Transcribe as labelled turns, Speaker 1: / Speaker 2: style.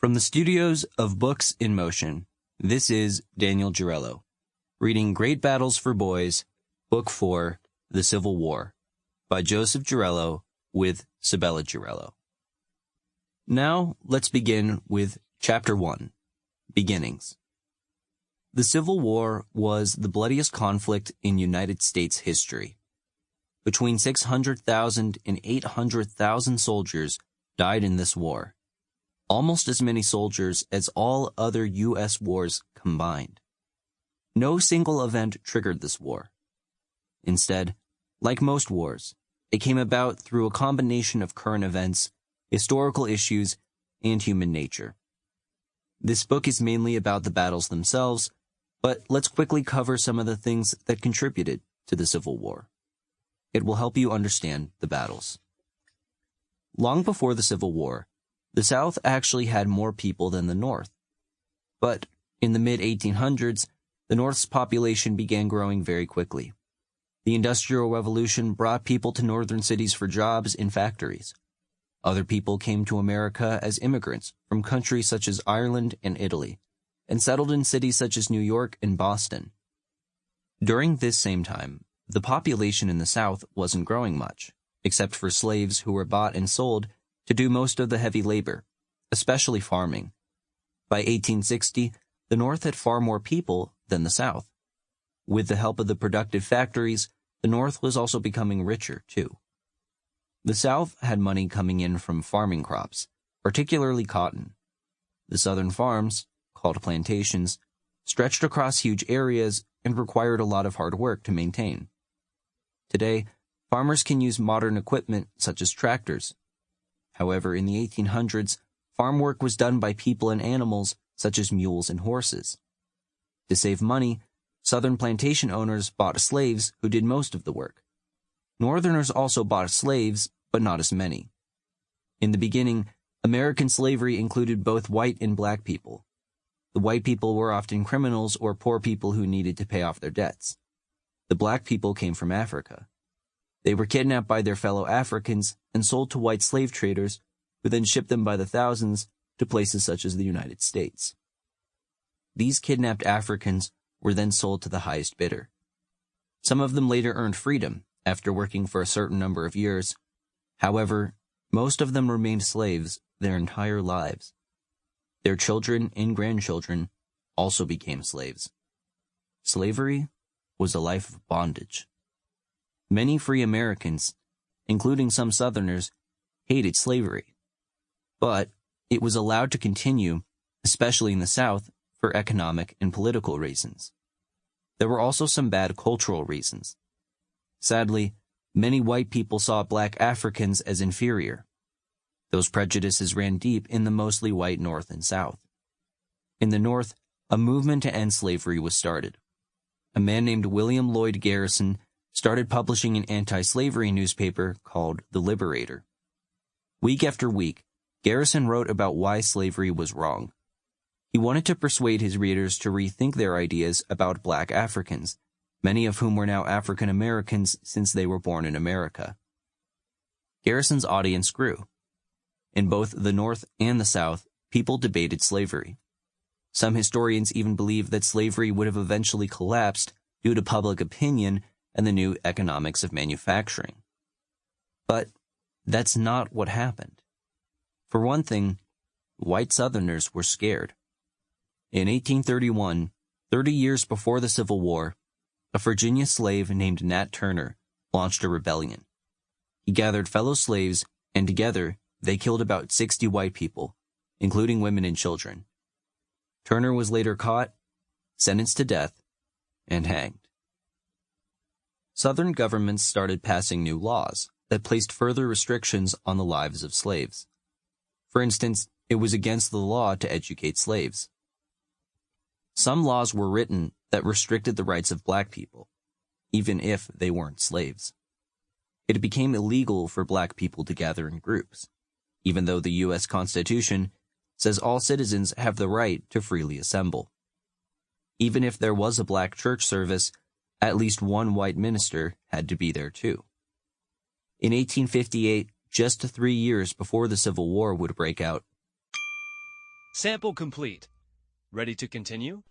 Speaker 1: From the studios of Books in Motion, this is Daniel Giorello, reading Great Battles for Boys, Book 4, The Civil War, by Joseph Giorello with Sabella Giorello. Now, let's begin with Chapter 1, Beginnings. The Civil War was the bloodiest conflict in United States history. Between 600,000 and 800,000 soldiers died in this war, almost as many soldiers as all other U.S. wars combined. No single event triggered this war. Instead, like most wars, it came about through a combination of current events, historical issues, and human nature. This book is mainly about the battles themselves, but let's quickly cover some of the things that contributed to the Civil War. It will help you understand the battles. Long before the Civil War, the South actually had more people than the North. But in the mid-1800s, the North's population began growing very quickly. The Industrial Revolution brought people to northern cities for jobs in factories. Other people came to America as immigrants from countries such as Ireland and Italy, and settled in cities such as New York and Boston. During this same time, the population in the South wasn't growing much, except for slaves who were bought and sold to do most of the heavy labor, especially farming. By 1860, the North had far more people than the South. With the help of the productive factories, the North was also becoming richer, too. The South had money coming in from farming crops, particularly cotton. The Southern farms, called plantations, stretched across huge areas and required a lot of hard work to maintain. Today, farmers can use modern equipment such as tractors. However, in the 1800s, farm work was done by people and animals such as mules and horses. To save money, Southern plantation owners bought slaves who did most of the work. Northerners also bought slaves, but not as many. In the beginning, American slavery included both white and black people. The white people were often criminals or poor people who needed to pay off their debts. The black people came from Africa. They were kidnapped by their fellow Africans and sold to white slave traders, who then shipped them by the thousands to places such as the United States. These kidnapped Africans were then sold to the highest bidder. Some of them later earned freedom after working for a certain number of years. However, most of them remained slaves their entire lives. Their children and grandchildren also became slaves. Slavery was a life of bondage. Many free Americans, including some Southerners, hated slavery. But it was allowed to continue, especially in the South, for economic and political reasons. There were also some bad cultural reasons. Sadly, many white people saw black Africans as inferior. Those prejudices ran deep in the mostly white North and South. In the North, a movement to end slavery was started. A man named William Lloyd Garrison started publishing an anti-slavery newspaper called The Liberator. Week after week, Garrison wrote about why slavery was wrong. He wanted to persuade his readers to rethink their ideas about black Africans, many of whom were now African Americans since they were born in America. Garrison's audience grew. In both the North and the South, people debated slavery. Some historians even believe that slavery would have eventually collapsed due to public opinion and the new economics of manufacturing. But that's not what happened. For one thing, white Southerners were scared. In 1831, 30 years before the Civil War, a Virginia slave named Nat Turner launched a rebellion. He gathered fellow slaves, and together they killed about 60 white people, including women and children. Turner was later caught, sentenced to death, and hanged. Southern governments started passing new laws that placed further restrictions on the lives of slaves. For instance, it was against the law to educate slaves. Some laws were written that restricted the rights of black people, even if they weren't slaves. It became illegal for black people to gather in groups, even though the U.S. Constitution says all citizens have the right to freely assemble. Even if there was a black church service, at least one white minister had to be there too. In 1858, just 3 years before the Civil War would break out,
Speaker 2: Sample complete. Ready to continue?